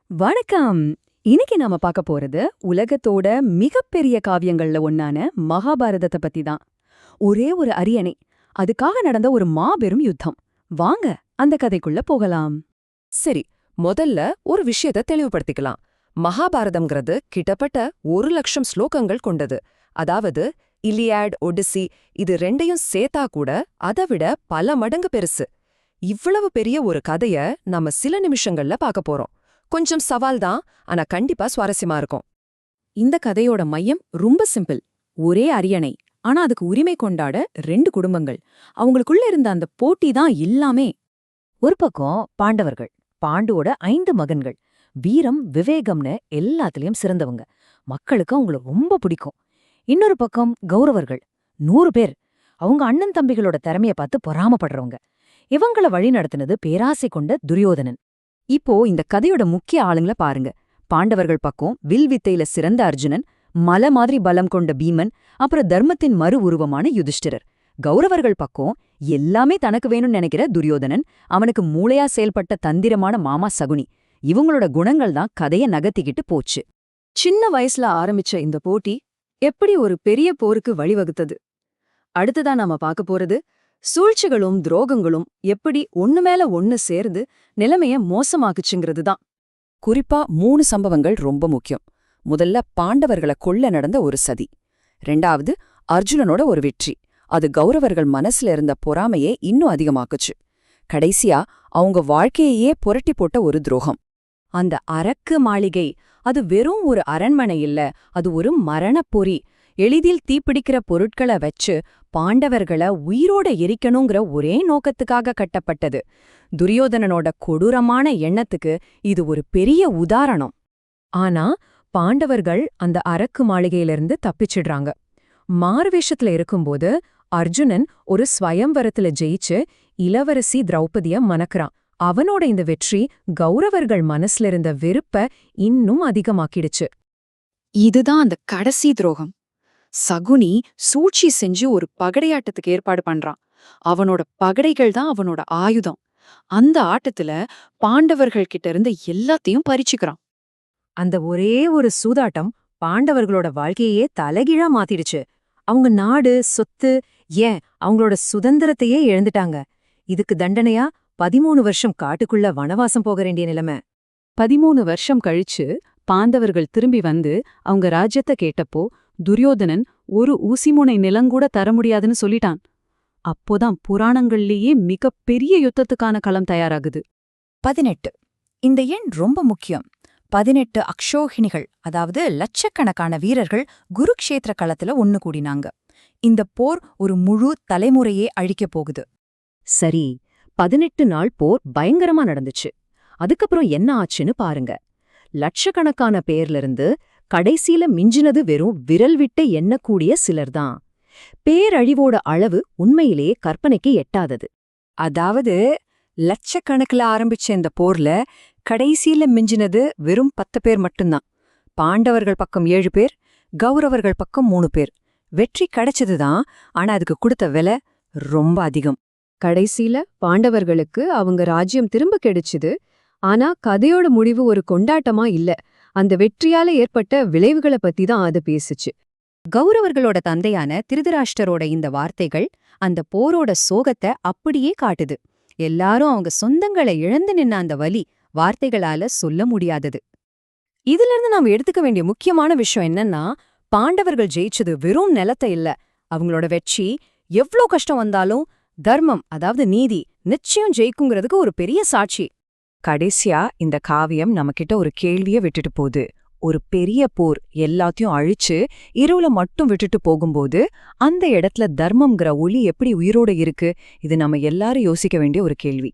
வணக்கம். இன்னைக்கு நாம பார்க்க போறது உலகத்தோட மிகப்பெரிய காவியங்கள்ல ஒன்னான மகாபாரதத்தை பத்தி தான். ஒரே ஒரு அரியணை, அதுக்காக நடந்த ஒரு மாபெரும் யுத்தம். வாங்க அந்த கதைக்குள்ள போகலாம். சரி, முதல்ல ஒரு விஷயத்த தெளிவுபடுத்திக்கலாம். மகாபாரதம்ங்கிறது கிட்டத்தட்ட 1,00,000 ஸ்லோகங்கள் கொண்டது. அதாவது இலியாட், ஒடிசி இது ரெண்டையும் சேர்த்தா கூட அதை விட பல மடங்கு பெருசு. இவ்வளவு பெரிய ஒரு கதைய நாம சில நிமிஷங்கள்ல பார்க்க போறோம். கொஞ்சம் சவால் தான், ஆனா கண்டிப்பா சுவாரஸ்யமா இருக்கும். இந்த கதையோட மையம் ரொம்ப சிம்பிள். ஒரே அரியணை, ஆனா அதுக்கு உரிமை கொண்டாட 2 குடும்பங்கள். அவங்களுக்குள்ள இருந்த அந்த போட்டி தான் எல்லாமே. ஒரு பக்கம் பாண்டவர்கள், பாண்டுவோட 5 மகன்கள். வீரம், விவேகம்னு எல்லாத்துலயும் சிறந்தவங்க. மக்களுக்கு அவங்கள ரொம்ப பிடிக்கும். இன்னொரு பக்கம் கௌரவர்கள், 100 பேர். அவங்க அண்ணன் தம்பிகளோட திறமைய பார்த்து பொறாமப்படுறவங்க. இவங்கள வழி நடத்தினது பேராசை கொண்ட துரியோதனன். இப்போ இந்த கதையோட முக்கிய ஆளுங்கள பாருங்க. பாண்டவர்கள் பக்கம் வில் வித்தையில சிறந்த அர்ஜுனன், மலை மாதிரி பலம் கொண்ட பீமன், அப்புறம் தர்மத்தின் மறு உருவமான யுதிஷ்டிரர். கௌரவர்கள் பக்கம் எல்லாமே தனக்கு வேணும்னு நினைக்கிற துரியோதனன், அவனுக்கு மூளையா செயல்பட்ட தந்திரமான மாமா சகுனி. இவங்களோட குணங்கள் தான் கதைய நகர்த்திக்கிட்டு போச்சு. சின்ன வயசுல ஆரம்பிச்ச இந்த போட்டி எப்படி ஒரு பெரிய போருக்கு வழிவகுத்தது? அடுத்ததா நாம பார்க்க போறது சூழ்ச்சிகளும் துரோகங்களும் எப்படி ஒண்ணு மேல ஒண்ணு சேர்ந்து நிலைமைய மோசமாக்குச்சுங்கிறது தான். குறிப்பா 3 சம்பவங்கள் ரொம்ப முக்கியம். முதல்ல பாண்டவர்களை கொல்ல நடந்த ஒரு சதி. 2வது அர்ஜுனனோட ஒரு வெற்றி. அது கௌரவர்கள் மனசுல இருந்த பொறாமையே இன்னும் அதிகமாக்குச்சு. கடைசியா அவங்க வாழ்க்கையையே புரட்டி போட்ட ஒரு துரோகம். அந்த அரக்கு மாளிகை, அது வெறும் ஒரு அரண்மனை இல்ல, அது ஒரு மரணப்பொறி. எளிதில் தீப்பிடிக்கிற பொருட்களை வச்சு பாண்டவர்களை உயிரோட எரிக்கணுங்கிற ஒரே நோக்கத்துக்காக கட்டப்பட்டது. துரியோதனனோட கொடூரமான எண்ணத்துக்கு இது ஒரு பெரிய உதாரணம். ஆனா பாண்டவர்கள் அந்த அரக்கு மாளிகையிலிருந்து தப்பிச்சிடுறாங்க. மாறுவேஷத்துல இருக்கும்போது அர்ஜுனன் ஒரு ஸ்வயம்வரத்துல ஜெயிச்சு இளவரசி திரௌபதிய மணக்கறான். அவனோட இந்த வெற்றி கௌரவர்கள் மனசுல இருந்த வெறுப்ப இன்னும் அதிகமாக்கிடுச்சு. இதுதான் அந்த கடைசி துரோகம். சகுனி சூழ்ச்சி செஞ்சு ஒரு பகடையாட்டத்துக்கு ஏற்பாடு பண்றான். அவனோட பகடைகள் தான் அவனோட ஆயுதம். அந்த ஆட்டத்துல பாண்டவர்கள் கிட்ட இருந்து எல்லாத்தையும் பறிச்சுக்கிறான். அந்த ஒரே ஒரு சூதாட்டம் பாண்டவர்களோட வாழ்க்கையே தலைகீழா மாத்திடுச்சு. அவங்க நாடு, சொத்து, ஏன் அவங்களோட சுதந்திரத்தையே இழந்துட்டாங்க. இதுக்கு தண்டனையா 13 வருஷம் காட்டுக்குள்ள வனவாசம் போக வேண்டிய நிலைமை. 13 வருஷம் கழிச்சு பாண்டவர்கள் திரும்பி வந்து அவங்க ராஜ்யத்தை கேட்டப்போ துரியோதனன் ஒரு ஊசிமுனை நிலங்கூட தர முடியாதுன்னு சொல்லிட்டான். அப்போதான் புராணங்கள்லேயே மிகப்பெரிய யுத்தத்துக்கான களம் தயாராகுது. 18. இந்த எண் ரொம்ப முக்கியம். 18 அக்ஷோகிணிகள், அதாவது லட்சக்கணக்கான வீரர்கள் குருக்ஷேத்திர களத்துல ஒன்னு கூடினாங்க. இந்த போர் ஒரு முழு தலைமுறையே அழிக்கப் போகுது. சரி, 18 நாள் போர் பயங்கரமா நடந்துச்சு. அதுக்கப்புறம் என்ன ஆச்சுன்னு பாருங்க. லட்சக்கணக்கான பேர்லிருந்து கடைசியில மிஞ்சினது வெறும் விரல் விட்டு எண்ணக்கூடிய சிலர்தான். பேரழிவோட அளவு உண்மையிலேயே கற்பனைக்கு எட்டாதது. அதாவது லட்சக்கணக்கில் ஆரம்பிச்ச இந்த போர்ல கடைசியில மிஞ்சினது வெறும் 10 பேர் மட்டும்தான். பாண்டவர்கள் பக்கம் 7 பேர், கௌரவர்கள் பக்கம் 3 பேர். வெற்றி கிடைச்சதுதான், ஆனா அதுக்கு கொடுத்த விலை ரொம்ப அதிகம். கடைசியில பாண்டவர்களுக்கு அவங்க ராஜ்யம் திரும்ப கிடைச்சுது. ஆனா கதையோட முடிவு ஒரு கொண்டாட்டமா இல்ல. அந்த வெற்றியால ஏற்பட்ட விளைவுகளை பத்தி தான் அது பேசுச்சு. கௌரவர்களோட தந்தையான திருதராஷ்டரோட இந்த வார்த்தைகள் அந்த போரோட சோகத்தை அப்படியே காட்டுது. எல்லாரும் அவங்க சொந்தங்களை இழந்து நின்ன அந்த வலி வார்த்தைகளால சொல்ல முடியாதது. இதுல இருந்து நாம எடுத்துக்க வேண்டிய முக்கியமான விஷயம் என்னன்னா, பாண்டவர்கள் ஜெயிச்சது வெறும் நிலத்தை இல்ல. அவங்களோட வெற்றி எவ்ளோ கஷ்டம் வந்தாலும் தர்மம், அதாவது நீதி, நிச்சயம் ஜெயிக்குங்கிறதுக்கு ஒரு பெரிய சாட்சி. கடைசியா இந்த காவியம் நம்மகிட்ட ஒரு கேள்விய விட்டுட்டு போகுது. ஒரு பெரிய போர் எல்லாத்தையும் அழிச்சு இருவுல மட்டும் விட்டுட்டு போகும்போது அந்த இடத்துல தர்மம்ங்கிற ஒளி எப்படி உயிரோட இருக்கு? இது நம்ம எல்லாரும் யோசிக்க வேண்டிய ஒரு கேள்வி.